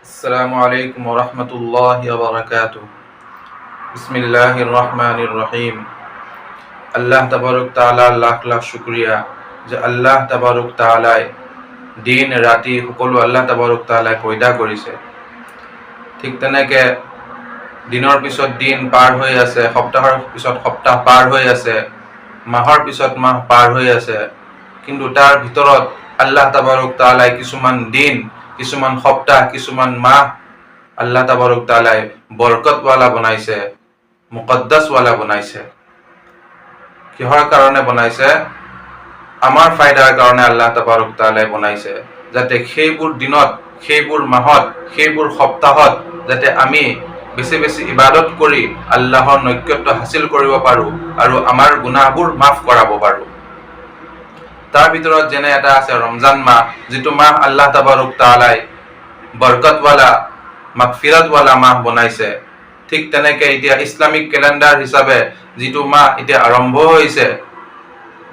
আসসালামু আলাইকুম ওয়া রাহমাতুল্লাহি ওয়া বারাকাতুহু। বিসমিল্লাহির রহমানির রহিম। আল্লাহ তাবারক তাআলা লাখ লাখ শুকরিয়া যে আল্লাহ তাবারক তাআলাই দিন ৰাতি সকলো আল্লাহ তাবাৰক তাআলাই পয়দা কৰিছে। ঠিক তেনেকে দিনৰ পিছত দিন পাৰ হৈ আছে, সপ্তাহৰ পিছত সপ্তাহ পাৰ হৈ আছে, মাহৰ পিছত মাহ পাৰ হৈ আছে, কিন্তু তাৰ ভিতৰত আল্লাহ তাবারক তাআলাই কিছুমান দিন, কিছুমান সপ্তাহ, কিছুমান মাহ আল্লাহ তাবারক তাআলাই বরকতওয়ালা বনাইছে, মুকদ্দাসওয়ালা বনাইছে। কিহৰ কাৰণে বনাইছে? আমাৰ ফায়দাৰ কাৰণে আল্লাহ তাবাৰক তাআলাই বনাইছে, যাতে সেইবোৰ দিনত, সেইবোৰ মাহত, সেইবোৰ সপ্তাহত যাতে আমি বেছি বেছি ইবাদত কৰি আল্লাহৰ নৈকট্য হাসিল কৰিব পাৰোঁ আৰু আমাৰ গুনাহবোৰ মাফ কৰাব পাৰোঁ। তাৰ ভিতৰত যেনে এটা আছে ৰমজান মাহ, যিটো মাহ আল্লাহ তাবারক তাআলাই বরকতওয়ালা, মাগফিরাতওয়ালা মাহ বনাইছে। ঠিক তেনেকে এতিয়া ইসলামিক ক্যালেন্ডার হিচাপে যিটো মাহ এতিয়া আৰম্ভ হৈছে,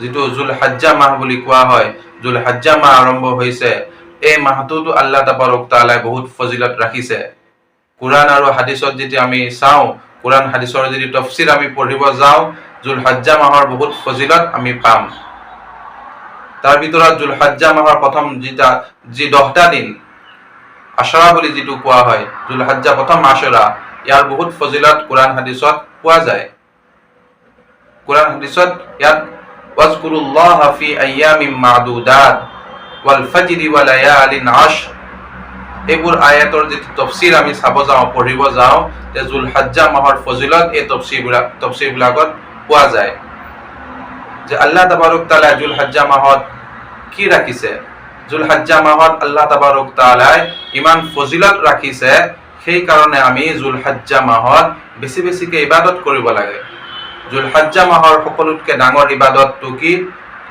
যিটো জুলহজ্জা মাহ বুলি কোৱা হয়, জুলহজ্জা মাহ আৰম্ভ হৈছে। এই মাহটোতো আল্লাহ তাবাৰক তাআলাই বহুত ফজিলত ৰাখিছে। কুৰআন আৰু হাদিসত যেতিয়া আমি চাওঁ, কুৰআন হাদিসৰ যদি তফসিৰ আমি পঢ়িব যাওঁ, জুলহজ্জা মাহৰ বহুত ফজিলত আমি পাম। তাৰ ভিতৰত জুলহজ্জা মাহৰ প্ৰথম যি 10টা দিন আশৰা বুলি যিটো কোৱা হয়, জুলহজ্জা প্ৰথম আশৰা, ইয়াৰ বহুত ফজিলত কুৰআন হাদিসত পোৱা যায়। কুৰআন হাদিসত ইয়াত ওয়াজকুৰুল্লাহ ফি আইয়ামিম মাদুদাত ওয়াল ফাজৰি ওয়া লায়ালিন আশৰ, এইবোৰ আয়াতৰ যিটো তফসিৰ আমি চাব যাওঁ, পঢ়িব যাওঁ, যে জুলহজ্জা মাহৰ ফজিলত এই তফসিৰবিলাকত পোৱা যায় যে আল্লাহ তাবাৰক তাআলা জুলহজ্জা মাহত কি ৰাখিছে। জুলহজ্জা মাহত আল্লাহ তাবাৰক তাআলাই ইমান ফজিলত ৰাখিছে, সেই কাৰণে আমি জুলহজ্জা মাহত বেছি বেছিকে ইবাদত কৰিব লাগে। জুলহজ্জা মাহৰ সকলোতকৈ ডাঙৰ ইবাদতটো কি?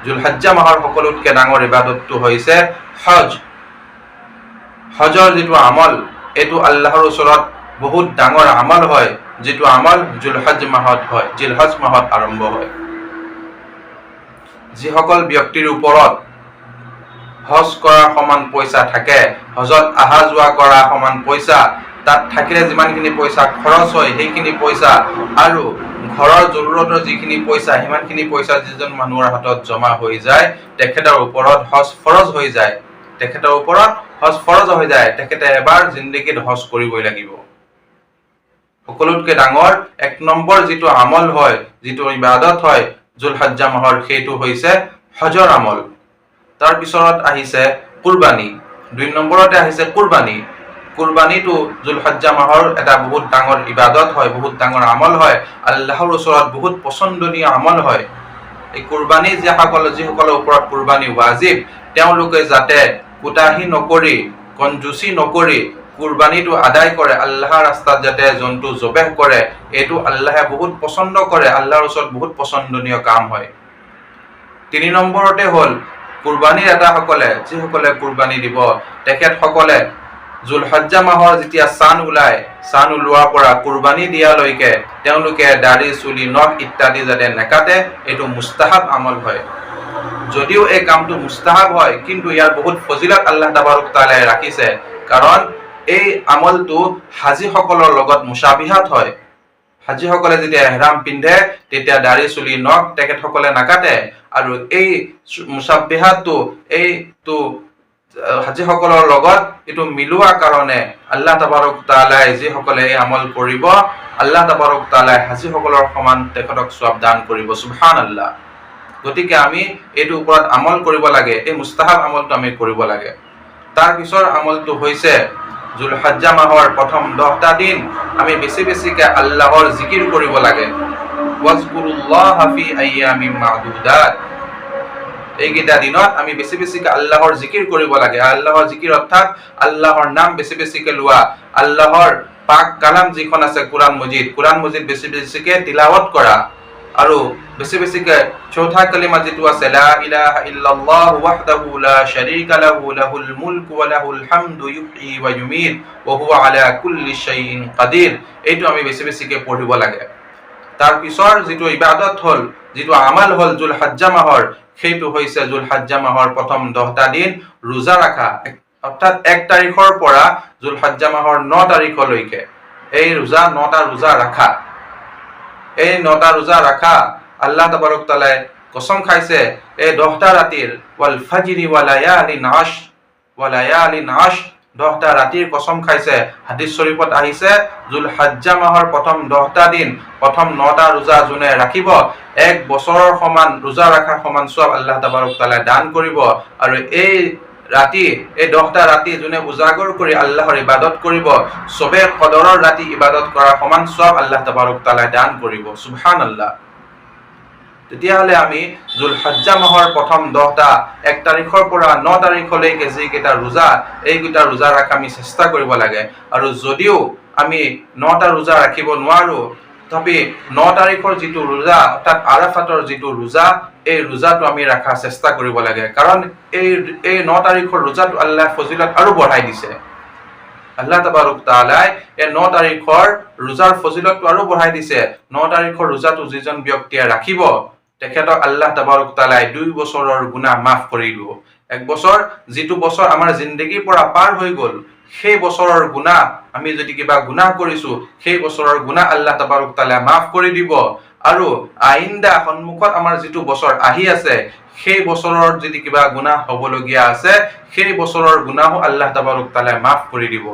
জুলহজ্জা মাহৰ সকলোতকৈ ডাঙৰ ইবাদতটো হৈছে হজ। হজৰ যিটো আমল, এইটো আল্লাহৰ ওচৰত বহুত ডাঙৰ আমল হয়, যিটো আমল জুলহজ মাহত হয়, জিলহজ মাহত আৰম্ভ হয়। যিসকল ব্যক্তিৰ ওপৰত হজ কৰাৰ সমান পইচা থাকে, হজত অহা যোৱা কৰা সমান পইচা তাত থাকিলে যিমানখিনি পইচা খৰচ হয়, সেইখিনি পইচা আৰু ঘৰৰ জৰুৰতৰ যিখিনি পইচা, সিমানখিনি পইচা যিজন মানুহৰ হাতত জমা হৈ যায়, তেখেতৰ ওপৰত হজ ফৰজ হৈ যায়। তেখেতৰ ওপৰত হজ ফৰজ হৈ যায়, তেখেতে এবাৰ জিন্দগীত হজ কৰিবই লাগিব। সকলোতকৈ ডাঙৰ 1 নম্বৰ যিটো আমল হয়, যিটো ইবাদত হয় জুলহজ্জা মাহৰ, সেইটো হৈছে হজৰ আমল। তাৰ পিছত আহিছে কুৰবানী, 2 নম্বৰতে আহিছে কুৰবানী। কুৰবানীটো জুলহজ্জা মাহৰ এটা বহুত ডাঙৰ ইবাদত হয়, বহুত ডাঙৰ আমল হয়, আল্লাহৰ ওচৰত বহুত পছন্দনীয় আমল হয়। এই কুৰবানী যিসকলৰ ওপৰত কুৰবানী ৱাজিব, তেওঁলোকে যাতে কোটাহী নকৰি, কঞ্জুচি নকৰি কুৰবানীটো আদায় কৰে, আল্লাহৰ ৰাস্তাত যাতে জন্তু জবেহ কৰে, এইটো আল্লাহে বহুত পছন্দ কৰে, আল্লাহৰ ওচৰত বহুত পছন্দনীয় কাম হয়। 3 নম্বৰতে হ'ল কুৰবানীৰ যিসকলে কুৰবানী দিব, তেখেতসকলে জুলহজ্জা মাহৰ যেতিয়া চান ওলায়, চান ওলোৱাৰ পৰা কুরবানী দিয়ালৈকে তেওঁলোকে দাড়ি, চুলি, নখ ইত্যাদি যাতে নেকাটে, এইটো মুস্তাহাব আমল হয়। যদিও এই কামটো মুস্তাহাব হয়, কিন্তু ইয়াৰ বহুত ফজিলত আল্লাহ তাবাৰক তাআলাই ৰাখিছে, কাৰণ এই আমলটো হাজীসকলৰ লগত মুশাবিহাত হয়। হাজীসকলে যেতিয়া এহৰাম পিন্ধে, তেতিয়া দাড়ি, চুলি, নখ তেখেতসকলে নাকাটে, আৰু এই মুশাবিহাতটো, এইটো হাজীসকলৰ লগত এইটো মিলোৱা কাৰণে আল্লাহ তাবাৰক তাআলাই যিসকলে এই আমল কৰিব, আল্লাহ তাবাৰক তাআলাই হাজীসকলৰ সমান তেখেতক সওয়াব দান কৰিব। সুবহানাল্লাহ। গতিকে আমি এইটোৰ ওপৰত আমল কৰিব লাগে, এই মুস্তাহাব আমলটো আমি কৰিব লাগে। তাৰ পিছৰ আমলটো হৈছে জুলহজ্জা মাহৰ প্ৰথম 10টা দিন আমি বেছি বেছিকে আল্লাহৰ জিকিৰ কৰিব লাগে। ওয়াজকুৰুল্লাহ ফি আইয়ামিম মাদুদাত, এইকেইটা দিনত আমি বেছি বেছিকে আল্লাহৰ জিকিৰ কৰিব লাগে। আল্লাহৰ জিকিৰ অৰ্থাৎ আল্লাহৰ নাম বেছি বেছিকে লোৱা, আল্লাহৰ পাক কালাম যিখন আছে কুৰআন মজিদ বেছি বেছিকে তিলাৱত কৰা, আৰু বেছি বেছিকে চৌথা কালিমা যিটো আছে লা ইলাহা ইল্লাল্লাহু ওয়াহদাহু লা শাৰীকা লাহু লাহুল মুলকু ওয়া লাহুল হামদু ইউহয়ী ওয়া ইউমীত ওয়া হুয়া আলা কুল্লি শাইইন কাদিৰ, এইটো আমি বেছি বেছিকে পঢ়িব লাগে। তাৰ পিছৰ যিটো ইবাদত হ'ল, যিটো আমাল হ'ল জুলহজ্জা মাহৰ, সেইটো হৈছে জুলহজ্জা মাহৰ প্ৰথম 10টা দিন ৰোজা ৰাখা। অৰ্থাৎ 1 তাৰিখৰ পৰা জুলহজ্জা মাহৰ 9 তাৰিখলৈকে এই ৰোজা 9টা ৰোজা ৰাখা। এই 9টা ৰোজা ৰাখা আল্লাহ তাবাৰক তাআলাই কসম খাইছে এই 10টা ৰাতিৰ ওয়াল ফাজৰি ওয়া লায়ালিন আশৰ 10টা ৰাতিৰ কসম খাইছে। হাদিস শৰীফত আহিছে জুলহজ্জা মাহৰ প্ৰথম 10টা দিন প্ৰথম 9টা ৰোজা যোনে ৰাখিব 1 বছৰৰ সমান ৰোজা ৰাখাৰ সমান সওয়াব আল্লাহ তাবাৰক তাআলাই দান কৰিব। আৰু এই 10টা ৰাতি যোনে উজাগৰ কৰি আল্লাহৰ ইবাদত কৰিব সবে কদৰৰ ৰাতি ইবাদত কৰাৰ সমান সওয়াব আল্লাহ তাবাৰক তাআলাই দান কৰিব। সুবহানাল্লাহ। তেতিয়াহ'লে আমি জুলহজ্জা মাহৰ প্ৰথম 10টা 1 তাৰিখৰ পৰা 9 তাৰিখলৈকে যিকেইটা ৰোজা এইকেইটা ৰোজা ৰাখা আমি চেষ্টা কৰিব লাগে। আৰু যদিও আমি 9টা ৰোজা ৰাখিব নোৱাৰো তথাপি 9 তাৰিখৰ যিটো ৰোজা অৰ্থাৎ আৰাফাতৰ যিটো ৰোজা এই ৰোজাটো আমি ৰাখা চেষ্টা কৰিব লাগে। কাৰণ এই 9 তাৰিখৰ ৰোজাটো আল্লাহ ফজিলত আৰু বঢ়াই দিছে। আল্লাহ তাবাৰক তাআলাই এই 9 তাৰিখৰ ৰোজাৰ ফজিলতটো আৰু বঢ়াই দিছে। 9 তাৰিখৰ ৰোজাটো যিজন ব্যক্তিয়ে ৰাখিব তেখেতক আল্লাহ তাবাৰক তাআলাই 2 বছৰৰ গুনাহ মাফ কৰি দিব। 1 বছৰ যিটো বছৰ আমাৰ জিন্দগীৰ পৰা পাৰ হৈ গ'ল সেই বছৰৰ গুনাহ আমি যদি কিবা গুনাহ কৰিছো সেই বছৰৰ গুনাহ আল্লাহ তাবাৰক তাআলাই মাফ কৰি দিব। আৰু আইন্দা সন্মুখত আমাৰ যিটো বছৰ আহি আছে সেই বছৰৰ যদি কিবা গুনাহ হ'বলগীয়া আছে সেই বছৰৰ গুনাহও আল্লাহ তাবাৰক তাআলাই মাফ কৰি দিব।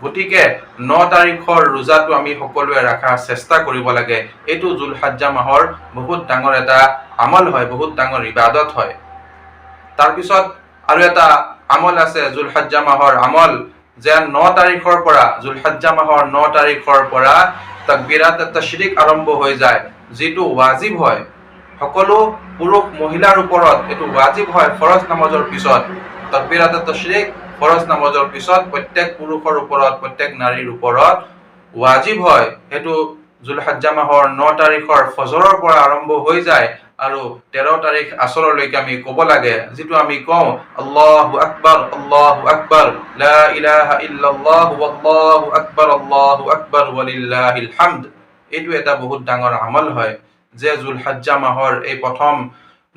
গতিকে 9 তাৰিখৰ ৰোজাটো আমি সকলোৱে ৰাখাৰ চেষ্টা কৰিব লাগে। এইটো জুলহজ্জা মাহৰ বহুত ডাঙৰ এটা আমল হয়, বহুত ডাঙৰ ইবাদত হয়। তাৰপিছত আৰু এটা আমল আছে জুলহজ্জা মাহৰ আমল যে 9 তাৰিখৰ পৰা জুলহজ্জা মাহৰ 9 তাৰিখৰ পৰা তাকবীৰাত তাশৰিক আৰম্ভ হৈ যায়, যিটো ৱাজিব হয়। সকলো পুৰুষ মহিলাৰ ওপৰত এইটো ৱাজিব হয় ফৰজ নামাজৰ পিছত। তাকবীৰাত তাশৰিক ফৰজ নামাজৰ পিছত প্ৰত্যেক পুৰুষৰ ওপৰত প্ৰত্যেক নাৰীৰ ওপৰত ৱাজিব হয়। সেইটো জুলহজ্জা মাহৰ 9 তাৰিখৰ ফজৰৰ পৰা আৰম্ভ হৈ যায় আৰু 13 তাৰিখ আসৰলৈকে আমি ক'ব লাগে, যিটো আমি কওঁ আল্লাহু আকবার লা ইলাহা ইল্লাল্লাহ ওয়াল্লাহু আকবার ওয়ালিল্লাহিল হামদ। এইটো এটা বহুত ডাঙৰ আমল হয় যে জুলহজ্জা মাহৰ এই প্ৰথম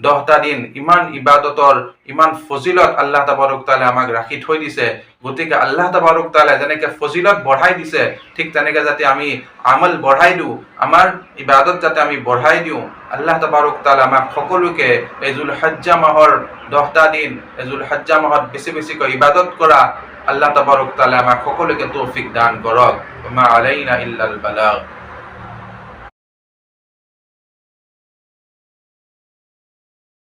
10টা দিন ইমান ইবাদতৰ ইমান ফজিলত আল্লাহ তাবাৰক তাআলাই আমাক ৰাখি থৈ দিছে। গতিকে আল্লাহ তাবাৰক তাআলাই যেনেকে ফজিলত বঢ়াই দিছে ঠিক তেনেকে যাতে আমি আমল বঢ়াই দিওঁ, আমাৰ ইবাদত যাতে আমি বঢ়াই দিওঁ, আল্লাহ তাবাৰক তাআলাই আমাক সকলোকে এই জুলহজ্জা মাহৰ 10টা দিন এই জুলহজ্জা মাহত বেছি বেছিকৈ ইবাদত কৰা আল্লাহ তাবাৰক তাআলাই আমাক সকলোকে তৌফিক দান কৰক। মা আলাইনা ইল্লাল বালাগ।